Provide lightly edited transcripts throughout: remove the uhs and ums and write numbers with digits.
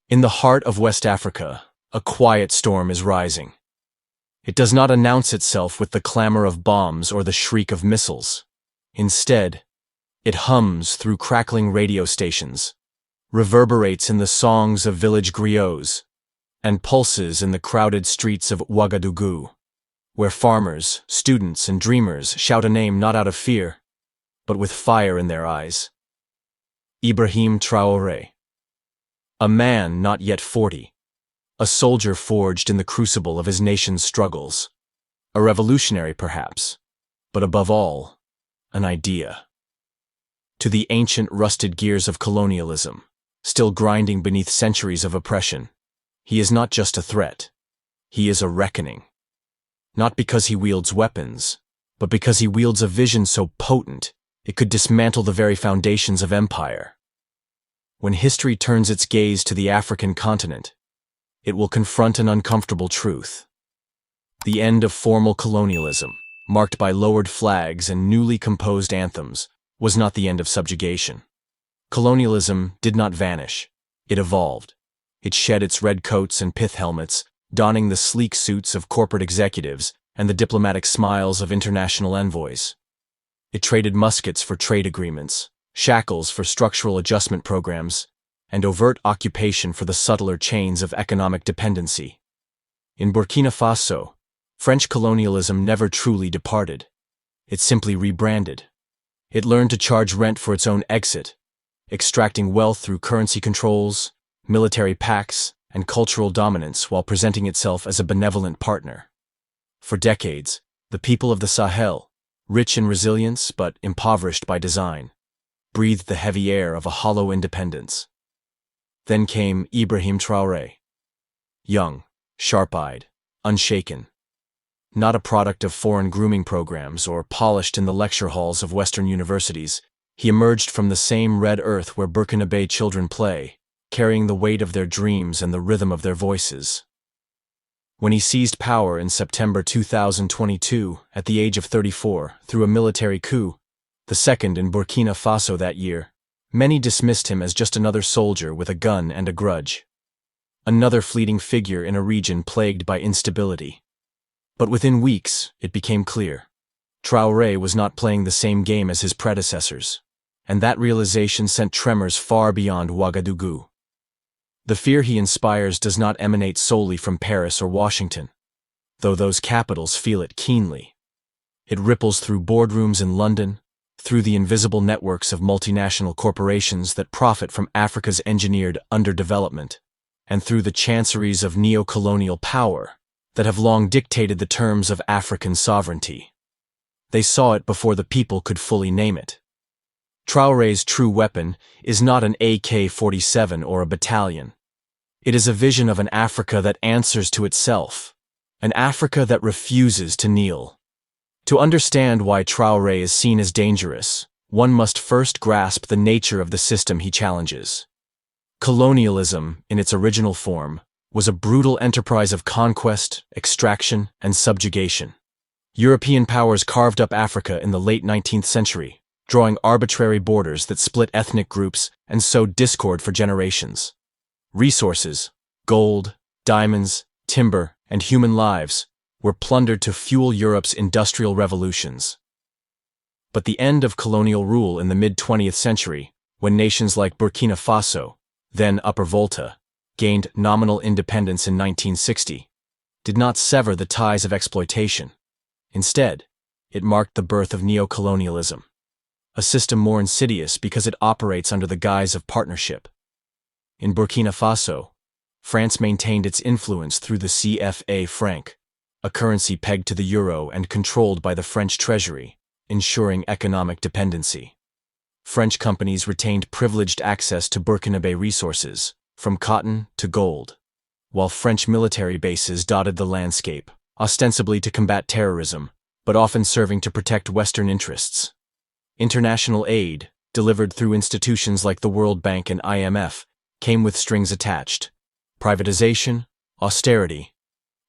In the heart of West Africa, a quiet storm is rising. It does not announce itself with the clamor of bombs or the shriek of missiles. Instead, it hums through crackling radio stations, reverberates in the songs of village griots, and pulses in the crowded streets of Ouagadougou, where farmers, students, and dreamers shout a name not out of fear, but with fire in their eyes. Ibrahim Traoré. A man not yet 40, a soldier forged in the crucible of his nation's struggles, a revolutionary perhaps, but above all, an idea. To the ancient rusted gears of colonialism, still grinding beneath centuries of oppression, he is not just a threat, he is a reckoning. Not because he wields weapons, but because he wields a vision so potent it could dismantle the very foundations of empire. When history turns its gaze to the African continent, it will confront an uncomfortable truth. The end of formal colonialism, marked by lowered flags and newly composed anthems, was not the end of subjugation. Colonialism did not vanish. It evolved. It shed its red coats and pith helmets, donning the sleek suits of corporate executives and the diplomatic smiles of international envoys. It traded muskets for trade agreements, shackles for structural adjustment programs, and overt occupation for the subtler chains of economic dependency. In Burkina Faso, French colonialism never truly departed. It simply rebranded. It learned to charge rent for its own exit, extracting wealth through currency controls, military pacts, and cultural dominance while presenting itself as a benevolent partner. For decades, the people of the Sahel, rich in resilience but impoverished by design, breathed the heavy air of a hollow independence. Then came Ibrahim Traoré. Young, sharp-eyed, unshaken. Not a product of foreign grooming programs or polished in the lecture halls of Western universities, he emerged from the same red earth where Burkinabe children play, carrying the weight of their dreams and the rhythm of their voices. When he seized power in September 2022, at the age of 34, through a military coup, the second in Burkina Faso that year, many dismissed him as just another soldier with a gun and a grudge. Another fleeting figure in a region plagued by instability. But within weeks, it became clear. Traoré was not playing the same game as his predecessors, and that realization sent tremors far beyond Ouagadougou. The fear he inspires does not emanate solely from Paris or Washington, though those capitals feel it keenly. It ripples through boardrooms in London, through the invisible networks of multinational corporations that profit from Africa's engineered underdevelopment, and through the chanceries of neo-colonial power that have long dictated the terms of African sovereignty. They saw it before the people could fully name it. Traoré's true weapon is not an AK-47 or a battalion. It is a vision of an Africa that answers to itself, an Africa that refuses to kneel. To understand why Traoré is seen as dangerous, one must first grasp the nature of the system he challenges. Colonialism, in its original form, was a brutal enterprise of conquest, extraction, and subjugation. European powers carved up Africa in the late 19th century, drawing arbitrary borders that split ethnic groups and sowed discord for generations. Resources, gold, diamonds, timber, and human lives, were plundered to fuel Europe's industrial revolutions. But the end of colonial rule in the mid-20th century, when nations like Burkina Faso, then Upper Volta, gained nominal independence in 1960, did not sever the ties of exploitation. Instead, it marked the birth of neocolonialism, a system more insidious because it operates under the guise of partnership. In Burkina Faso, France maintained its influence through the CFA franc, a currency pegged to the euro and controlled by the French treasury, ensuring economic dependency. French companies retained privileged access to Burkinabe resources, from cotton to gold, while French military bases dotted the landscape, ostensibly to combat terrorism, but often serving to protect Western interests. International aid, delivered through institutions like the World Bank and IMF, came with strings attached: privatization, austerity,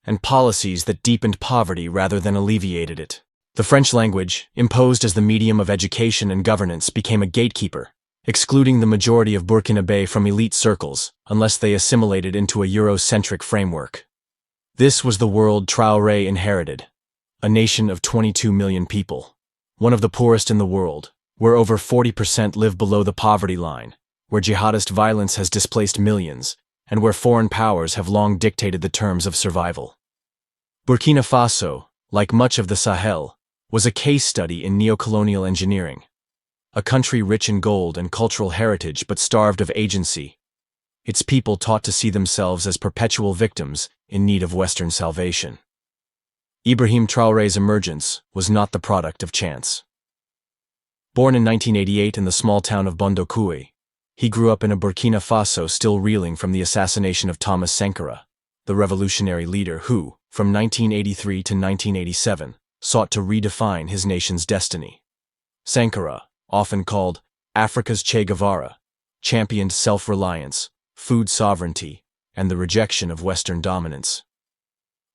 and policies that deepened poverty rather than alleviated it. The French language, imposed as the medium of education and governance, became a gatekeeper, excluding the majority of Burkinabe from elite circles unless they assimilated into a Eurocentric framework. This was the world Traoré inherited, a nation of 22 million people, one of the poorest in the world, where over 40% live below the poverty line, where jihadist violence has displaced millions, and where foreign powers have long dictated the terms of survival. Burkina Faso, like much of the Sahel, was a case study in neocolonial engineering, a country rich in gold and cultural heritage but starved of agency, its people taught to see themselves as perpetual victims in need of Western salvation. Ibrahim Traoré's emergence was not the product of chance. Born in 1988 in the small town of Bondoukoui, he grew up in a Burkina Faso still reeling from the assassination of Thomas Sankara, the revolutionary leader who, from 1983 to 1987, sought to redefine his nation's destiny. Sankara, often called Africa's Che Guevara, championed self-reliance, food sovereignty, and the rejection of Western dominance.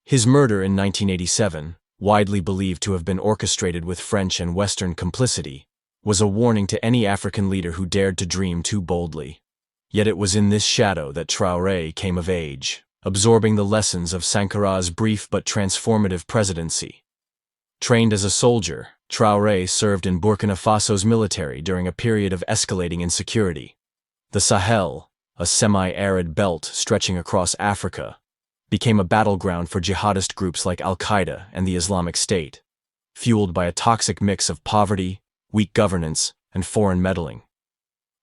His murder in 1987, widely believed to have been orchestrated with French and Western complicity, was a warning to any African leader who dared to dream too boldly. Yet it was in this shadow that Traoré came of age, absorbing the lessons of Sankara's brief but transformative presidency. Trained as a soldier, Traoré served in Burkina Faso's military during a period of escalating insecurity. The Sahel, a semi-arid belt stretching across Africa, became a battleground for jihadist groups like Al-Qaeda and the Islamic State, fueled by a toxic mix of poverty, weak governance, and foreign meddling.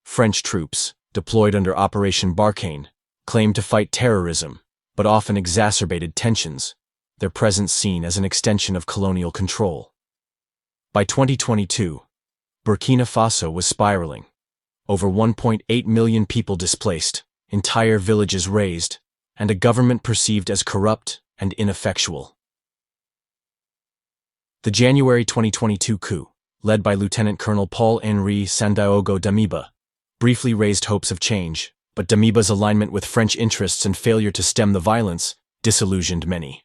French troops, deployed under Operation Barkhane, claimed to fight terrorism, but often exacerbated tensions, their presence seen as an extension of colonial control. By 2022, Burkina Faso was spiraling. Over 1.8 million people displaced, entire villages razed, and a government perceived as corrupt and ineffectual. The January 2022 coup, led by Lieutenant Colonel Paul-Henri Sandaogo Damiba, briefly raised hopes of change, but Damiba's alignment with French interests and failure to stem the violence disillusioned many.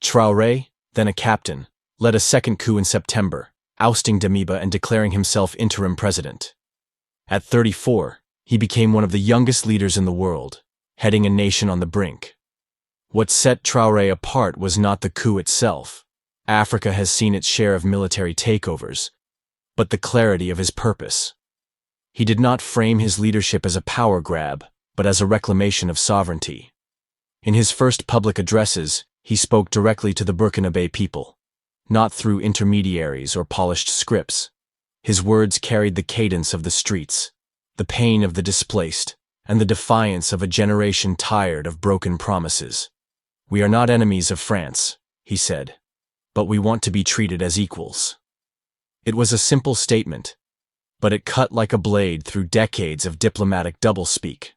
Traoré, then a captain, led a second coup in September, ousting Damiba and declaring himself interim president. At 34, he became one of the youngest leaders in the world, heading a nation on the brink. What set Traoré apart was not the coup itself. Africa has seen its share of military takeovers, but the clarity of his purpose. He did not frame his leadership as a power grab, but as a reclamation of sovereignty. In his first public addresses, he spoke directly to the Burkinabe people, not through intermediaries or polished scripts. His words carried the cadence of the streets, the pain of the displaced, and the defiance of a generation tired of broken promises. "We are not enemies of France," he said, "but we want to be treated as equals." It was a simple statement, but it cut like a blade through decades of diplomatic doublespeak.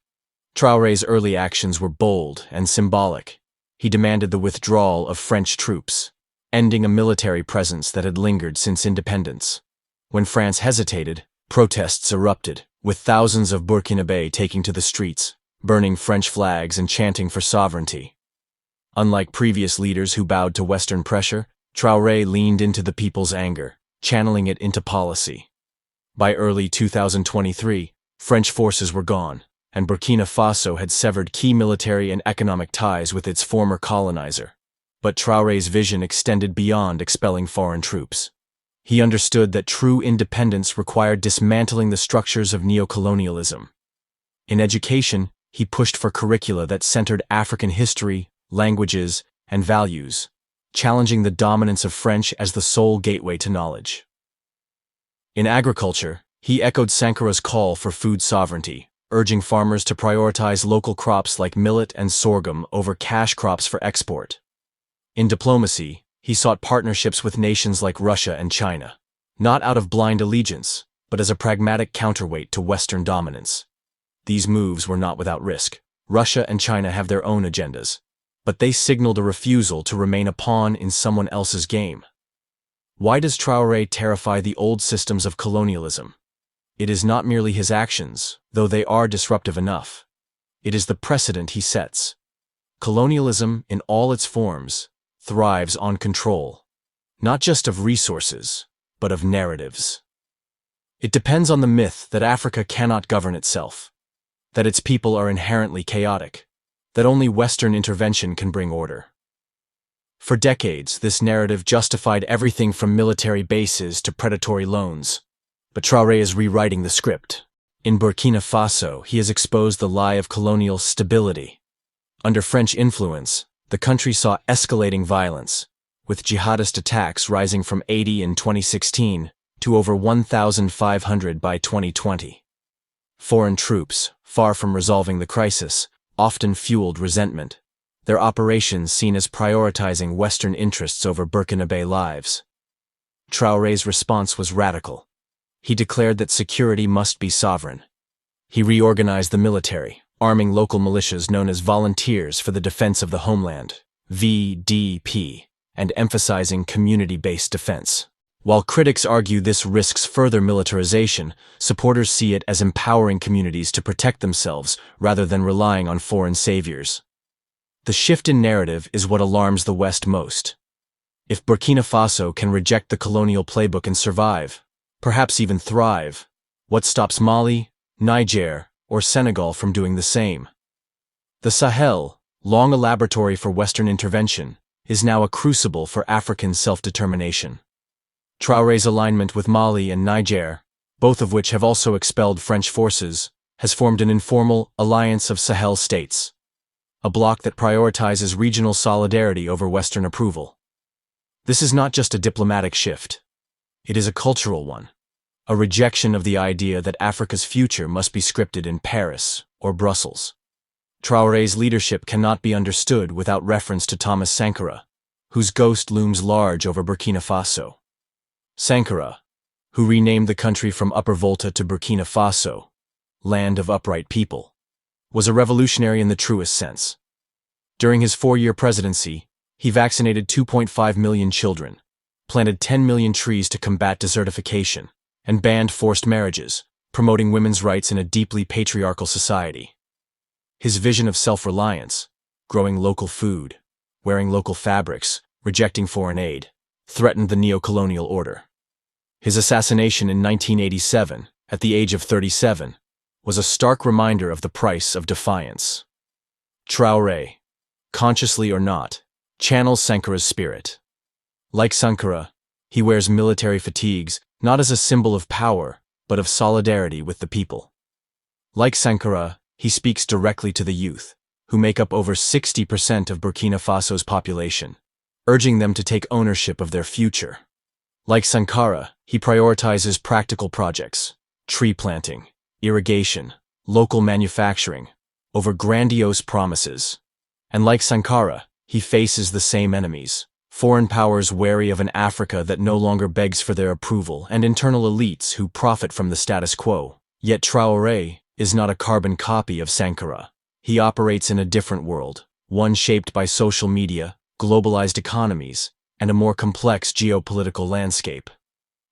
Traoré's early actions were bold and symbolic. He demanded the withdrawal of French troops, ending a military presence that had lingered since independence. When France hesitated, protests erupted, with thousands of Burkinabe taking to the streets, burning French flags and chanting for sovereignty. Unlike previous leaders who bowed to Western pressure, Traoré leaned into the people's anger, channeling it into policy. By early 2023, French forces were gone, and Burkina Faso had severed key military and economic ties with its former colonizer. But Traoré's vision extended beyond expelling foreign troops. He understood that true independence required dismantling the structures of neocolonialism. In education, he pushed for curricula that centered African history, languages, and values, challenging the dominance of French as the sole gateway to knowledge. In agriculture, he echoed Sankara's call for food sovereignty, urging farmers to prioritize local crops like millet and sorghum over cash crops for export. In diplomacy, he sought partnerships with nations like Russia and China, not out of blind allegiance, but as a pragmatic counterweight to Western dominance. These moves were not without risk. Russia and China have their own agendas, but they signaled a refusal to remain a pawn in someone else's game. Why does Traoré terrify the old systems of colonialism? It is not merely his actions, though they are disruptive enough. It is the precedent he sets. Colonialism, in all its forms, thrives on control, not just of resources, but of narratives. It depends on the myth that Africa cannot govern itself, that its people are inherently chaotic, that only Western intervention can bring order. For decades, this narrative justified everything from military bases to predatory loans. But Traoré is rewriting the script. In Burkina Faso, he has exposed the lie of colonial stability. Under French influence, the country saw escalating violence, with jihadist attacks rising from 80 in 2016 to over 1,500 by 2020. Foreign troops, far from resolving the crisis, often fueled resentment, their operations seen as prioritizing Western interests over Burkinabe lives. Traoré's response was radical. He declared that security must be sovereign. He reorganized the military, arming local militias known as Volunteers for the Defense of the Homeland, VDP, and emphasizing community-based defense. While critics argue this risks further militarization, supporters see it as empowering communities to protect themselves rather than relying on foreign saviors. The shift in narrative is what alarms the West most. If Burkina Faso can reject the colonial playbook and survive, perhaps even thrive, what stops Mali, Niger, or Senegal from doing the same? The Sahel, long a laboratory for Western intervention, is now a crucible for African self-determination. Traoré's alignment with Mali and Niger, both of which have also expelled French forces, has formed an informal alliance of Sahel states, a bloc that prioritizes regional solidarity over Western approval. This is not just a diplomatic shift. It is a cultural one, a rejection of the idea that Africa's future must be scripted in Paris or Brussels. Traoré's leadership cannot be understood without reference to Thomas Sankara, whose ghost looms large over Burkina Faso. Sankara, who renamed the country from Upper Volta to Burkina Faso, land of upright people, was a revolutionary in the truest sense. During his 4-year presidency, he vaccinated 2.5 million children, planted 10 million trees to combat desertification, and banned forced marriages, promoting women's rights in a deeply patriarchal society. His vision of self-reliance, growing local food, wearing local fabrics, rejecting foreign aid, threatened the neo-colonial order. His assassination in 1987, at the age of 37, was a stark reminder of the price of defiance. Traoré, consciously or not, channels Sankara's spirit. Like Sankara, he wears military fatigues not as a symbol of power, but of solidarity with the people. Like Sankara, he speaks directly to the youth, who make up over 60% of Burkina Faso's population, urging them to take ownership of their future. Like Sankara, he prioritizes practical projects, tree planting, irrigation, local manufacturing, over grandiose promises. And like Sankara, he faces the same enemies, foreign powers wary of an Africa that no longer begs for their approval and internal elites who profit from the status quo. Yet Traoré is not a carbon copy of Sankara. He operates in a different world, one shaped by social media, globalized economies, and a more complex geopolitical landscape.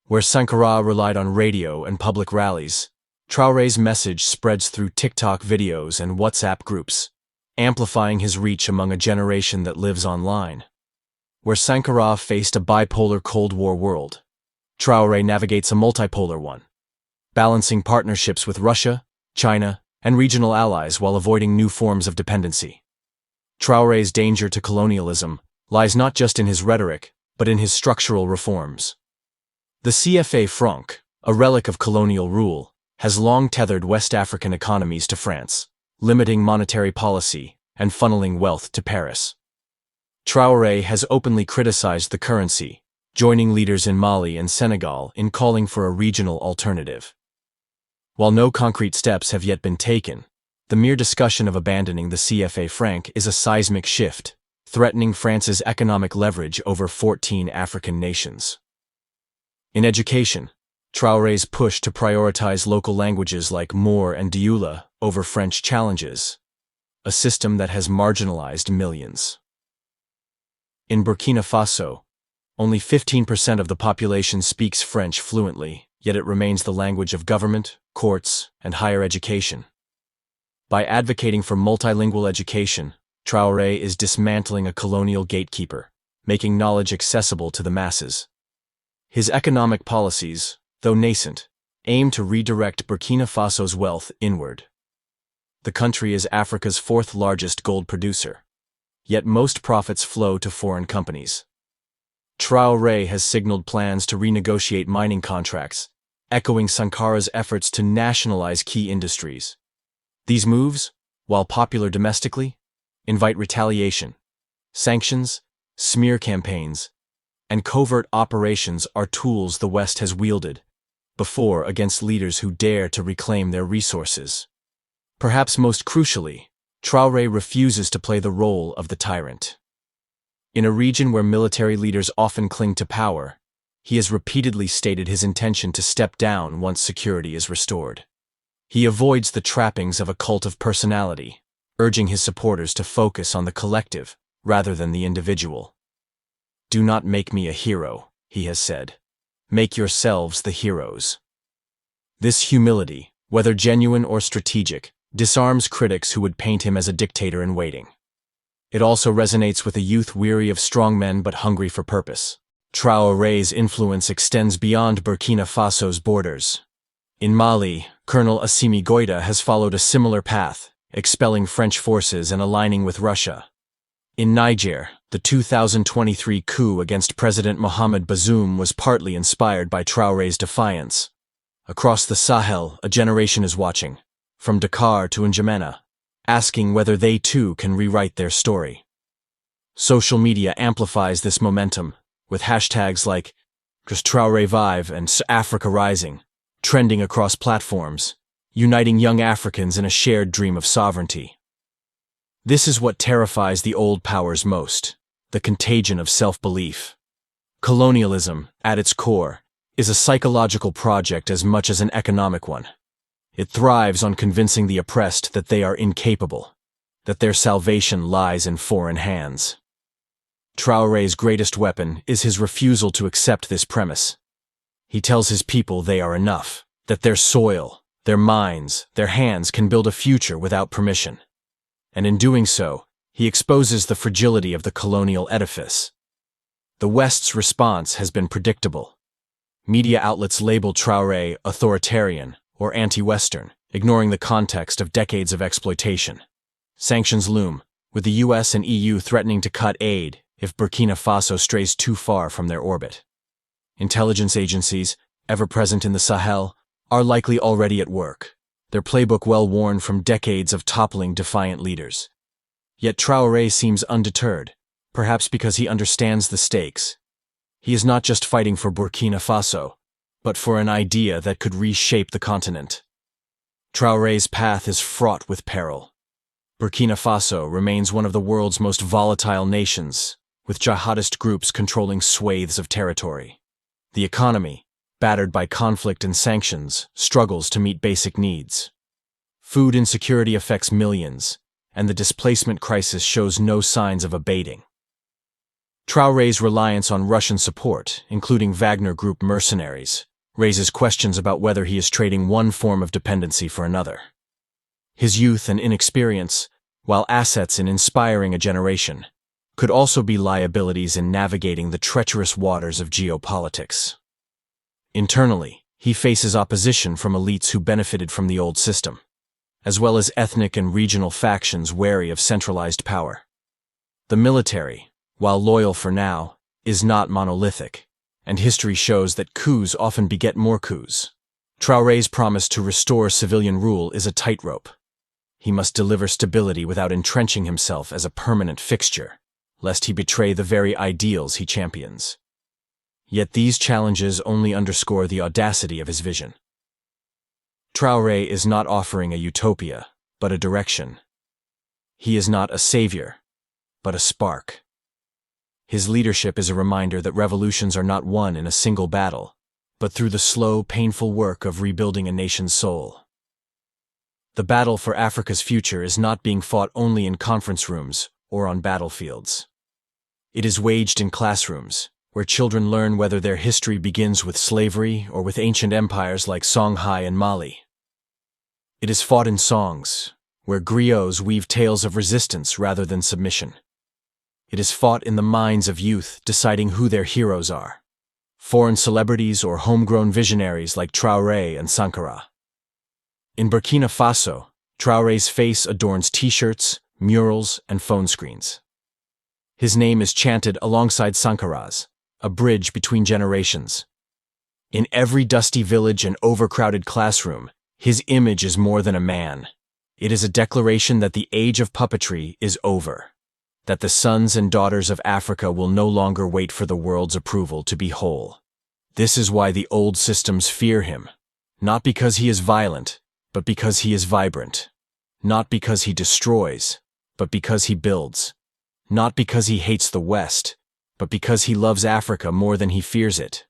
Where Sankara relied on radio and public rallies, Traoré's message spreads through TikTok videos and WhatsApp groups, amplifying his reach among a generation that lives online. Where Sankara faced a bipolar Cold War world, Traoré navigates a multipolar one, balancing partnerships with Russia, China, and regional allies while avoiding new forms of dependency. Traoré's danger to colonialism lies not just in his rhetoric, but in his structural reforms. The CFA franc, a relic of colonial rule, has long tethered West African economies to France, limiting monetary policy and funneling wealth to Paris. Traoré has openly criticized the currency, joining leaders in Mali and Senegal in calling for a regional alternative. While no concrete steps have yet been taken, the mere discussion of abandoning the CFA franc is a seismic shift, threatening France's economic leverage over 14 African nations. In education, Traoré's push to prioritize local languages like Moor and Dioula over French challenges, a system that has marginalized millions. In Burkina Faso, only 15% of the population speaks French fluently, yet it remains the language of government, courts, and higher education. By advocating for multilingual education, Traoré is dismantling a colonial gatekeeper, making knowledge accessible to the masses. His economic policies, though nascent, aim to redirect Burkina Faso's wealth inward. The country is Africa's fourth largest gold producer, yet most profits flow to foreign companies. Traoré has signaled plans to renegotiate mining contracts, echoing Sankara's efforts to nationalize key industries. These moves, while popular domestically, invite retaliation. Sanctions, smear campaigns, and covert operations are tools the West has wielded before against leaders who dare to reclaim their resources. Perhaps most crucially, Traoré refuses to play the role of the tyrant. In a region where military leaders often cling to power, he has repeatedly stated his intention to step down once security is restored. He avoids the trappings of a cult of personality, urging his supporters to focus on the collective rather than the individual. "Do not make me a hero," he has said. "Make yourselves the heroes." This humility, whether genuine or strategic, disarms critics who would paint him as a dictator in waiting. It also resonates with a youth weary of strong men but hungry for purpose. Traoré's influence extends beyond Burkina Faso's borders. In Mali, Colonel Assimi Goïta has followed a similar path, expelling French forces and aligning with Russia. In Niger, the 2023 coup against President Mohamed Bazoum was partly inspired by Traoré's defiance. Across the Sahel, a generation is watching, from Dakar to N'Djamena, asking whether they too can rewrite their story. Social media amplifies this momentum, with hashtags like Traoré Vive and Africa Rising trending across platforms, uniting young Africans in a shared dream of sovereignty. This is what terrifies the old powers most, the contagion of self-belief. Colonialism, at its core, is a psychological project as much as an economic one. It thrives on convincing the oppressed that they are incapable, that their salvation lies in foreign hands. Traoré's greatest weapon is his refusal to accept this premise. He tells his people they are enough, that their soil, their minds, their hands can build a future without permission. And in doing so, he exposes the fragility of the colonial edifice. The West's response has been predictable. Media outlets label Traoré authoritarian or anti-Western, ignoring the context of decades of exploitation. Sanctions loom, with the US and EU threatening to cut aid if Burkina Faso strays too far from their orbit. Intelligence agencies, ever present in the Sahel, are likely already at work, their playbook well worn from decades of toppling defiant leaders. Yet Traoré seems undeterred, perhaps because he understands the stakes. He is not just fighting for Burkina Faso, but for an idea that could reshape the continent. Traoré's path is fraught with peril. Burkina Faso remains one of the world's most volatile nations, with jihadist groups controlling swathes of territory. The economy, battered by conflict and sanctions, struggles to meet basic needs. Food insecurity affects millions, and the displacement crisis shows no signs of abating. Traoré's reliance on Russian support, including Wagner Group mercenaries, raises questions about whether he is trading one form of dependency for another. His youth and inexperience, while assets in inspiring a generation, could also be liabilities in navigating the treacherous waters of geopolitics. Internally, he faces opposition from elites who benefited from the old system, as well as ethnic and regional factions wary of centralized power. The military, while loyal for now, is not monolithic, and history shows that coups often beget more coups. Traoré's promise to restore civilian rule is a tightrope. He must deliver stability without entrenching himself as a permanent fixture, lest he betray the very ideals he champions. Yet these challenges only underscore the audacity of his vision. Traoré is not offering a utopia, but a direction. He is not a savior, but a spark. His leadership is a reminder that revolutions are not won in a single battle, but through the slow, painful work of rebuilding a nation's soul. The battle for Africa's future is not being fought only in conference rooms or on battlefields. It is waged in classrooms, where children learn whether their history begins with slavery or with ancient empires like Songhai and Mali. It is fought in songs, where griots weave tales of resistance rather than submission. It is fought in the minds of youth deciding who their heroes are. foreign celebrities or homegrown visionaries like Traoré and Sankara. In Burkina Faso, Traoré's face adorns t-shirts, murals, and phone screens. His name is chanted alongside Sankara's, a bridge between generations. In every dusty village and overcrowded classroom, his image is more than a man. It is a declaration that the age of puppetry is over, that the sons and daughters of Africa will no longer wait for the world's approval to be whole. This is why the old systems fear him, not because he is violent, but because he is vibrant. Not because he destroys, but because he builds. Not because he hates the West, but because he loves Africa more than he fears it.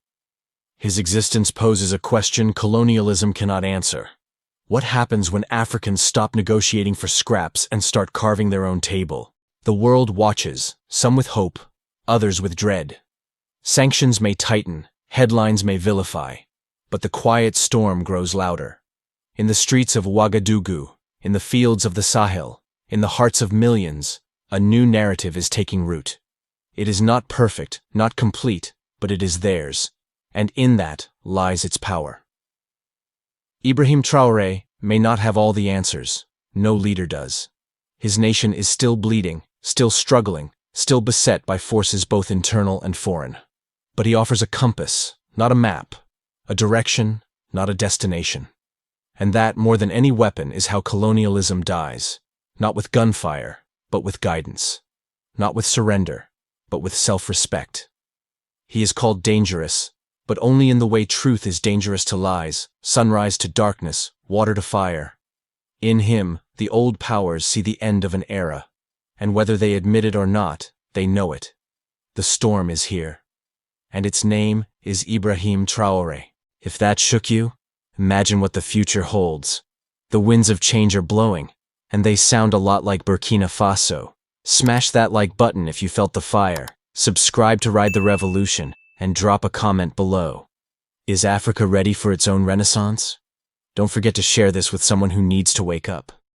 His existence poses a question colonialism cannot answer. What happens when Africans stop negotiating for scraps and start carving their own table? The world watches, some with hope, others with dread. Sanctions may tighten, headlines may vilify, but the quiet storm grows louder. In the streets of Ouagadougou, in the fields of the Sahel, in the hearts of millions, a new narrative is taking root. It is not perfect, not complete, but it is theirs, and in that lies its power. Ibrahim Traoré may not have all the answers. No leader does. His nation is still bleeding, still struggling, still beset by forces both internal and foreign. But he offers a compass, not a map, a direction, not a destination. And that, more than any weapon, is how colonialism dies. Not with gunfire, but with guidance. Not with surrender, but with self-respect. He is called dangerous, but only in the way truth is dangerous to lies, sunrise to darkness, water to fire. In him, the old powers see the end of an era, and whether they admit it or not, they know it. The storm is here, and its name is Ibrahim Traoré. If that shook you, imagine what the future holds. The winds of change are blowing, and they sound a lot like Burkina Faso. Smash that like button if you felt the fire, subscribe to Ride the Revolution, and drop a comment below. Is Africa ready for its own renaissance? Don't forget to share this with someone who needs to wake up.